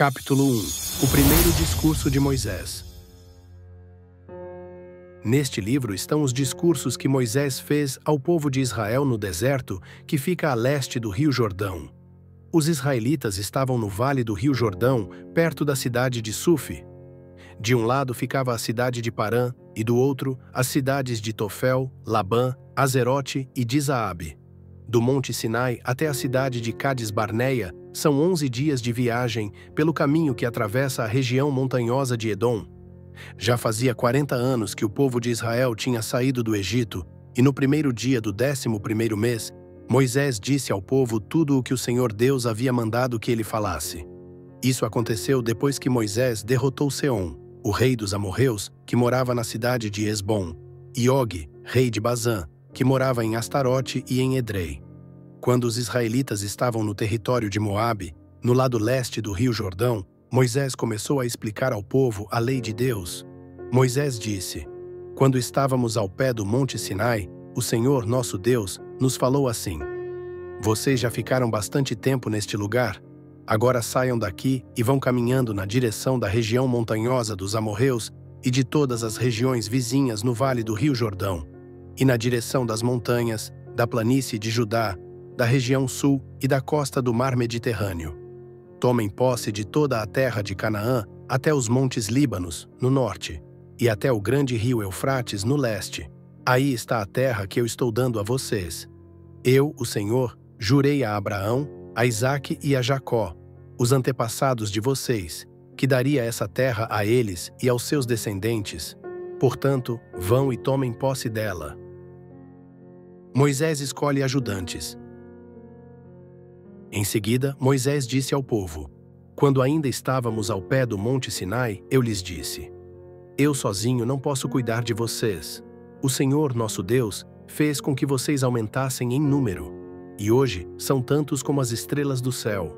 Capítulo 1. O primeiro discurso de Moisés. Neste livro estão os discursos que Moisés fez ao povo de Israel no deserto, que fica a leste do Rio Jordão. Os israelitas estavam no vale do Rio Jordão, perto da cidade de Sufi. De um lado ficava a cidade de Parã, e do outro, as cidades de Tofel, Labã, Azerote e Dizaabe. Do Monte Sinai até a cidade de Cades-Barneia, são 11 dias de viagem pelo caminho que atravessa a região montanhosa de Edom. Já fazia 40 anos que o povo de Israel tinha saído do Egito, e no primeiro dia do 11º mês, Moisés disse ao povo tudo o que o Senhor Deus havia mandado que ele falasse. Isso aconteceu depois que Moisés derrotou Seom, o rei dos amorreus, que morava na cidade de Esbom, e Og, rei de Bazã, que morava em Astarote e em Edrei. Quando os israelitas estavam no território de Moabe, no lado leste do Rio Jordão, Moisés começou a explicar ao povo a lei de Deus. Moisés disse: Quando estávamos ao pé do Monte Sinai, o Senhor, nosso Deus, nos falou assim: Vocês já ficaram bastante tempo neste lugar. Agora saiam daqui e vão caminhando na direção da região montanhosa dos amorreus e de todas as regiões vizinhas no vale do Rio Jordão, e na direção das montanhas, da planície de Judá, da região sul e da costa do mar Mediterrâneo. Tomem posse de toda a terra de Canaã até os montes Líbanos, no norte, e até o grande rio Eufrates, no leste. Aí está a terra que eu estou dando a vocês. Eu, o Senhor, jurei a Abraão, a Isaque e a Jacó, os antepassados de vocês, que daria essa terra a eles e aos seus descendentes. Portanto, vão e tomem posse dela. Moisés escolhe ajudantes. Em seguida, Moisés disse ao povo: Quando ainda estávamos ao pé do Monte Sinai, eu lhes disse: Eu sozinho não posso cuidar de vocês. O Senhor, nosso Deus, fez com que vocês aumentassem em número, e hoje são tantos como as estrelas do céu.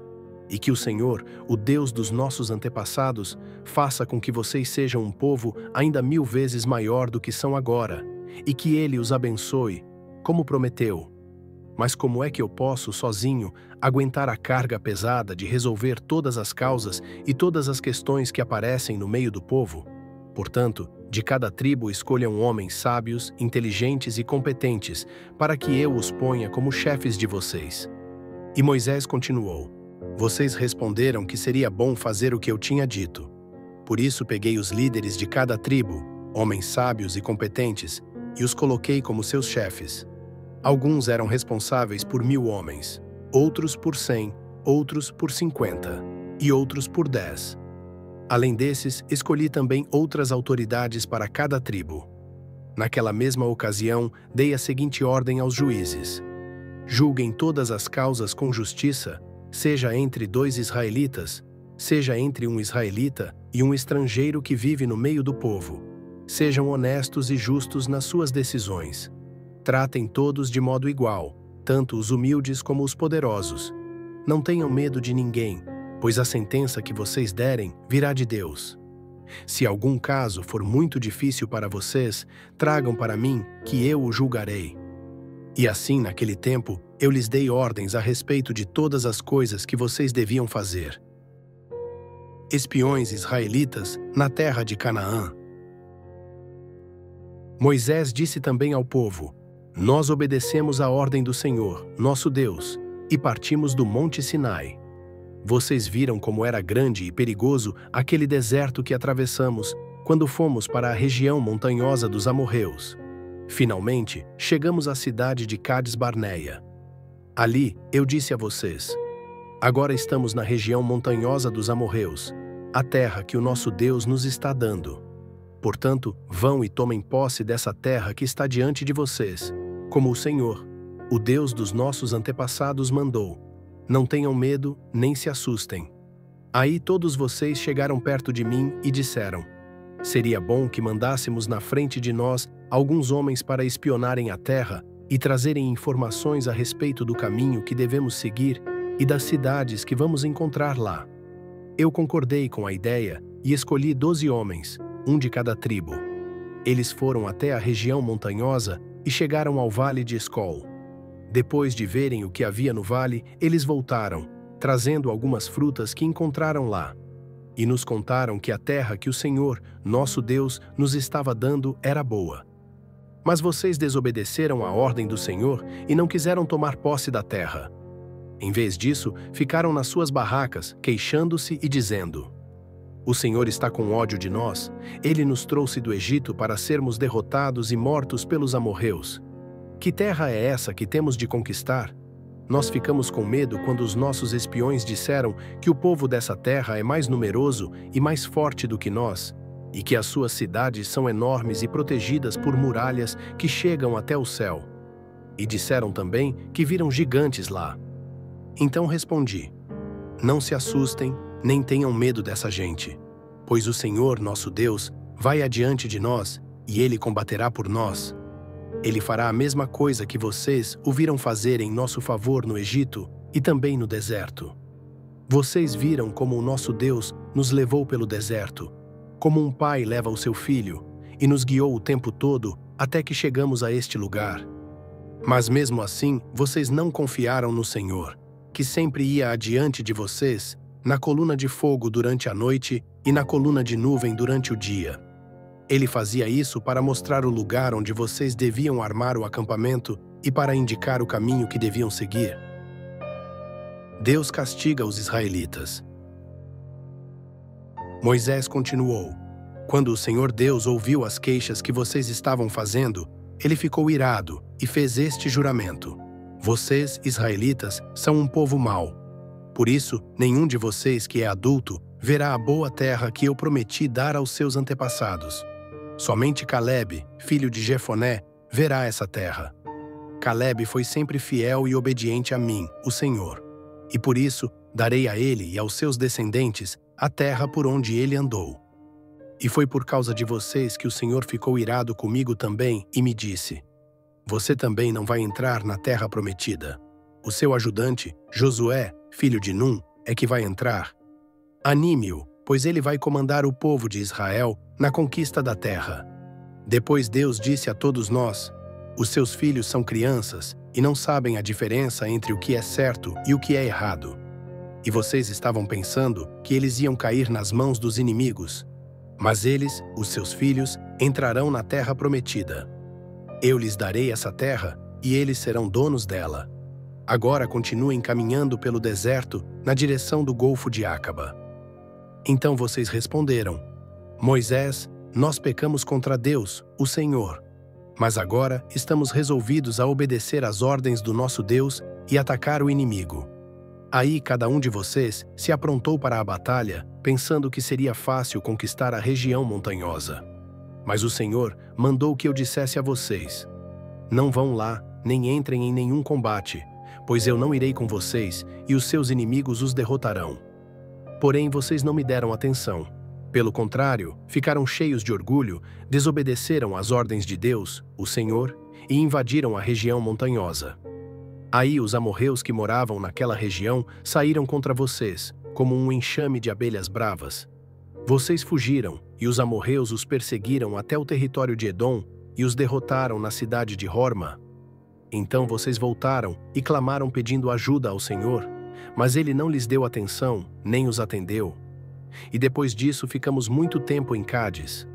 E que o Senhor, o Deus dos nossos antepassados, faça com que vocês sejam um povo ainda 1000 vezes maior do que são agora, e que Ele os abençoe, como prometeu. Mas como é que eu posso, sozinho, aguentar a carga pesada de resolver todas as causas e todas as questões que aparecem no meio do povo? Portanto, de cada tribo escolham homens sábios, inteligentes e competentes, para que eu os ponha como chefes de vocês. E Moisés continuou: Vocês responderam que seria bom fazer o que eu tinha dito. Por isso peguei os líderes de cada tribo, homens sábios e competentes, e os coloquei como seus chefes. Alguns eram responsáveis por 1000 homens, outros por 100, outros por 50, e outros por 10. Além desses, escolhi também outras autoridades para cada tribo. Naquela mesma ocasião, dei a seguinte ordem aos juízes: Julguem todas as causas com justiça, seja entre 2 israelitas, seja entre um israelita e um estrangeiro que vive no meio do povo. Sejam honestos e justos nas suas decisões. Tratem todos de modo igual, tanto os humildes como os poderosos. Não tenham medo de ninguém, pois a sentença que vocês derem virá de Deus. Se algum caso for muito difícil para vocês, tragam para mim, que eu o julgarei. E assim, naquele tempo, eu lhes dei ordens a respeito de todas as coisas que vocês deviam fazer. Espiões israelitas na terra de Canaã. Moisés disse também ao povo: Nós obedecemos a ordem do Senhor, nosso Deus, e partimos do Monte Sinai. Vocês viram como era grande e perigoso aquele deserto que atravessamos quando fomos para a região montanhosa dos amorreus. Finalmente, chegamos à cidade de Cades-Barneia. Ali, eu disse a vocês: Agora estamos na região montanhosa dos amorreus, a terra que o nosso Deus nos está dando. Portanto, vão e tomem posse dessa terra que está diante de vocês, como o Senhor, o Deus dos nossos antepassados, mandou. Não tenham medo, nem se assustem. Aí todos vocês chegaram perto de mim e disseram: Seria bom que mandássemos na frente de nós alguns homens para espionarem a terra e trazerem informações a respeito do caminho que devemos seguir e das cidades que vamos encontrar lá. Eu concordei com a ideia e escolhi 12 homens, um de cada tribo. Eles foram até a região montanhosa e chegaram ao vale de Escol. Depois de verem o que havia no vale, eles voltaram, trazendo algumas frutas que encontraram lá. e nos contaram que a terra que o Senhor, nosso Deus, nos estava dando era boa. Mas vocês desobedeceram à ordem do Senhor e não quiseram tomar posse da terra. Em vez disso, ficaram nas suas barracas, queixando-se e dizendo: O Senhor está com ódio de nós, ele nos trouxe do Egito para sermos derrotados e mortos pelos amorreus. Que terra é essa que temos de conquistar? Nós ficamos com medo quando os nossos espiões disseram que o povo dessa terra é mais numeroso e mais forte do que nós, e que as suas cidades são enormes e protegidas por muralhas que chegam até o céu. E disseram também que viram gigantes lá. Então respondi: Não se assustem, nem tenham medo dessa gente, pois o Senhor, nosso Deus, vai adiante de nós, e Ele combaterá por nós. Ele fará a mesma coisa que vocês o viram fazer em nosso favor no Egito e também no deserto. Vocês viram como o nosso Deus nos levou pelo deserto, como um pai leva o seu filho, e nos guiou o tempo todo até que chegamos a este lugar. Mas mesmo assim, vocês não confiaram no Senhor, que sempre ia adiante de vocês, na coluna de fogo durante a noite e na coluna de nuvem durante o dia. Ele fazia isso para mostrar o lugar onde vocês deviam armar o acampamento e para indicar o caminho que deviam seguir. Deus castiga os israelitas. Moisés continuou: Quando o Senhor Deus ouviu as queixas que vocês estavam fazendo, ele ficou irado e fez este juramento: Vocês, israelitas, são um povo mau. Por isso, nenhum de vocês que é adulto verá a boa terra que eu prometi dar aos seus antepassados. Somente Calebe, filho de Jefoné, verá essa terra. Calebe foi sempre fiel e obediente a mim, o Senhor, e por isso darei a ele e aos seus descendentes a terra por onde ele andou. E foi por causa de vocês que o Senhor ficou irado comigo também e me disse: Você também não vai entrar na terra prometida. O seu ajudante, Josué, filho de Num, é que vai entrar. Anime-o, pois ele vai comandar o povo de Israel na conquista da terra. Depois Deus disse a todos nós: Os seus filhos são crianças e não sabem a diferença entre o que é certo e o que é errado. E vocês estavam pensando que eles iam cair nas mãos dos inimigos. Mas eles, os seus filhos, entrarão na terra prometida. Eu lhes darei essa terra e eles serão donos dela. Agora continuem caminhando pelo deserto na direção do Golfo de Acaba. Então vocês responderam: Moisés, nós pecamos contra Deus, o Senhor. Mas agora estamos resolvidos a obedecer às ordens do nosso Deus e atacar o inimigo. Aí cada um de vocês se aprontou para a batalha, pensando que seria fácil conquistar a região montanhosa. Mas o Senhor mandou que eu dissesse a vocês: Não vão lá, nem entrem em nenhum combate, pois eu não irei com vocês e os seus inimigos os derrotarão. Porém, vocês não me deram atenção. Pelo contrário, ficaram cheios de orgulho, desobedeceram às ordens de Deus, o Senhor, e invadiram a região montanhosa. Aí os amorreus que moravam naquela região saíram contra vocês, como um enxame de abelhas bravas. Vocês fugiram, e os amorreus os perseguiram até o território de Edom e os derrotaram na cidade de Horma. Então vocês voltaram e clamaram pedindo ajuda ao Senhor, mas ele não lhes deu atenção, nem os atendeu. E depois disso ficamos muito tempo em Cádiz.